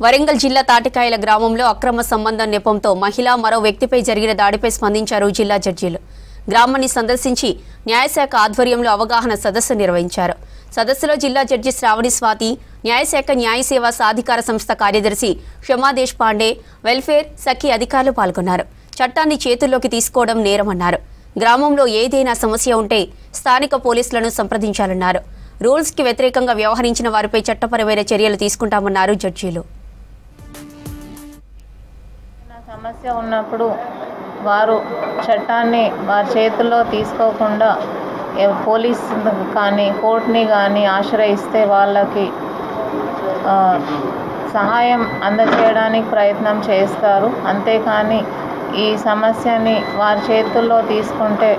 వరంగల్ జిల్లా తాటికాయల గ్రామంలో అక్రమ సంబంధం నెపంతో మహిళ మరో వ్యక్తిపై జరిగిన దాడిపై స్పందించారు జిల్లా జడ్జీలు. గ్రామాన్ని సందర్శించి న్యాయశాఖ ఆధ్వర్యంలో అవగాహన సదస్సు నిర్వహించారు. సదస్సులో జిల్లా జడ్జి శ్రావణి స్వాతి, న్యాయశాఖ న్యాయ సేవా సాధికార సంస్థ కార్యదర్శి క్షమా దేశపాండే, వెల్ఫేర్ సఖి అధికారులు పాల్గొన్నారు. చట్టాన్ని చేతుల్లోకి తీసుకోవడం నేరమన్నారు. గ్రామంలో ఏదైనా సమస్య ఉంటే స్థానిక పోలీసులను సంప్రదించాలన్నారు. రూల్స్ కి వ్యతిరేకంగా వ్యవహరించిన వారిపై చట్టపరమైన చర్యలు తీసుకుంటామన్నారు జడ్జీలు. సమస్య ఉన్నప్పుడు వారు చట్టాన్ని వారి చేతుల్లో తీసుకోకుండా పోలీస్ కానీ కోర్టుని కానీ ఆశ్రయిస్తే వాళ్ళకి సహాయం అందజేయడానికి ప్రయత్నం చేస్తారు. అంతేకాని ఈ సమస్యని వారి చేతుల్లో తీసుకుంటే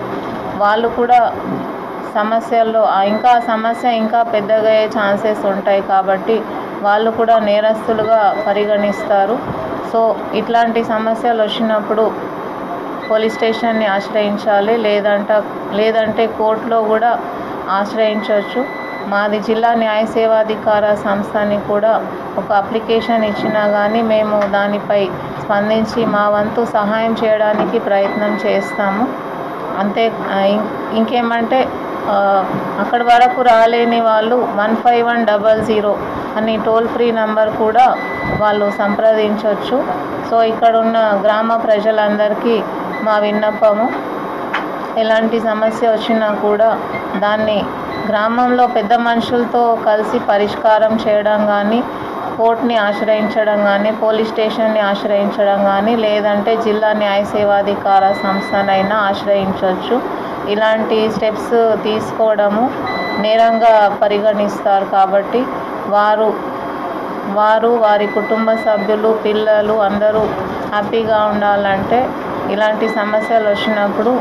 వాళ్ళు కూడా సమస్య ఇంకా పెద్దగా అయ్యే ఛాన్సెస్ ఉంటాయి. కాబట్టి వాళ్ళు కూడా నేరస్తులుగా పరిగణిస్తారు. సో ఇట్లాంటి సమస్యలు వచ్చినప్పుడు పోలీస్ స్టేషన్ని ఆశ్రయించాలి, లేదంటే కోర్టులో కూడా ఆశ్రయించవచ్చు. మాది జిల్లా న్యాయ సేవాధికార సంస్థని కూడా ఒక అప్లికేషన్ ఇచ్చినా కానీ మేము దానిపై స్పందించి మా వంతు సహాయం చేయడానికి ప్రయత్నం చేస్తాము. ఇంకేమంటే అక్కడి వరకు రాలేని వాళ్ళు 15100 అని టోల్ ఫ్రీ నంబర్ కూడా వాళ్ళు సంప్రదించవచ్చు. సో ఇక్కడ ఉన్న గ్రామ ప్రజలందరికీ మా విన్నపము, ఎలాంటి సమస్య వచ్చినా కూడా దాన్ని గ్రామంలో పెద్ద మనుషులతో కలిసి పరిష్కారం చేయడం కానీ, కోర్టుని ఆశ్రయించడం కానీ, పోలీస్ స్టేషన్ని ఆశ్రయించడం కానీ, లేదంటే జిల్లా న్యాయ సేవాధికార సంస్థనైనా ఆశ్రయించవచ్చు. ఇలాంటి స్టెప్స్ తీసుకోవడము నేరంగా పరిగణిస్తారు. కాబట్టి వారి కుటుంబ సభ్యులు, పిల్లలు అందరూ హ్యాపీగా ఉండాలంటే ఇలాంటి సమస్యలు వచ్చినప్పుడు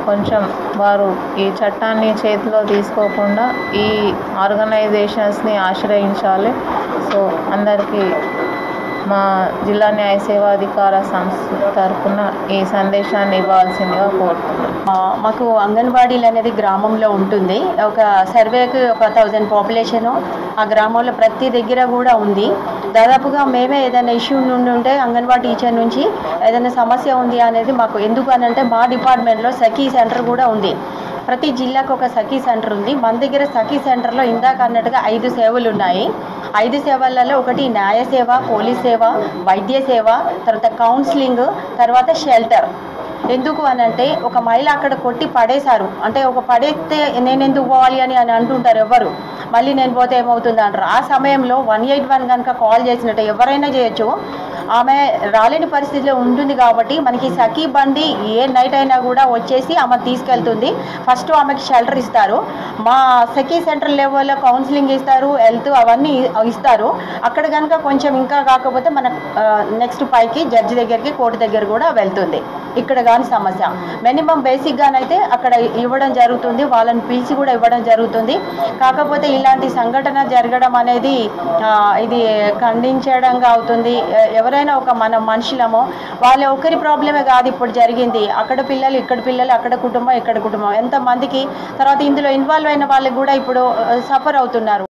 కొంచెం వారు ఈ చట్టాన్ని చేతిలో తీసుకోకుండా ఈ ఆర్గనైజేషన్స్ని ఆశ్రయించాలి. సో అందరికీ మా జిల్లా న్యాయ సేవాధికార సంస్థ తరఫున ఈ సందేశాన్ని ఇవ్వాల్సిందిగా కోరుతున్నాను. మాకు అంగన్వాడీలు అనేది గ్రామంలో ఉంటుంది. ఒక సర్వేకి 1000 పాపులేషను ఆ గ్రామంలో ప్రతి దగ్గర కూడా ఉంది. దాదాపుగా మేమే ఏదైనా ఇష్యూ నుండి ఉంటే అంగన్వాడీ టీచర్ నుంచి ఏదైనా సమస్య ఉంది అనేది మాకు ఎందుకు అని అంటే మా డిపార్ట్మెంట్లో సఖీ సెంటర్ కూడా ఉంది. ప్రతి జిల్లాకు ఒక సఖీ సెంటర్ ఉంది. మన దగ్గర సఖీ సెంటర్లో ఇందాక అన్నట్టుగా 5 సేవలు ఉన్నాయి. 5 సేవలలో ఒకటి న్యాయ సేవ, పోలీస్ సేవ, వైద్య సేవ, తర్వాత కౌన్సిలింగ్, తర్వాత షెల్టర్. ఎందుకు అని అంటే ఒక మహిళ అక్కడ కొట్టి పడేశారు అంటే పడేస్తే నేను ఎందుకు పోవాలి అని అంటుంటారు ఎవరు, మళ్ళీ నేను పోతే ఏమవుతుంది అంటారు. ఆ సమయంలో 181 కనుక కాల్ చేసినట్టు ఎవరైనా చేయొచ్చు. ఆమె రాలేని పరిస్థితిలో ఉంటుంది కాబట్టి మనకి సఖీ బండి ఏ నైట్ అయినా కూడా వచ్చేసి ఆమె తీసుకెళ్తుంది. ఫస్ట్ ఆమెకి షెల్టర్ ఇస్తారు. మా సఖీ సెంటర్ లెవెల్లో కౌన్సిలింగ్ ఇస్తారు, హెల్త్ అవన్నీ ఇస్తారు. అక్కడ కనుక కొంచెం ఇంకా కాకపోతే మన నెక్స్ట్ పైకి జడ్జి దగ్గరికి, కోర్టు దగ్గర కూడా వెళ్తుంది. ఇక్కడ కానీ సమస్య మినిమం బేసిక్గానైతే అక్కడ ఇవ్వడం జరుగుతుంది, వాళ్ళని పిలిచి కూడా ఇవ్వడం జరుగుతుంది. కాకపోతే ఇలాంటి సంఘటన జరగడం అనేది ఇది ఖండించడంగా అవుతుంది. ఎవరైనా ఒక మన మనుషులమో వాళ్ళ ఒకరి ప్రాబ్లమే కాదు ఇప్పుడు జరిగింది. అక్కడ పిల్లలు, ఇక్కడ పిల్లలు, అక్కడ కుటుంబం, ఇక్కడ కుటుంబం, ఎంతమందికి తర్వాత ఇందులో ఇన్వాల్వ్ అయిన వాళ్ళకి కూడా ఇప్పుడు సఫర్ అవుతున్నారు.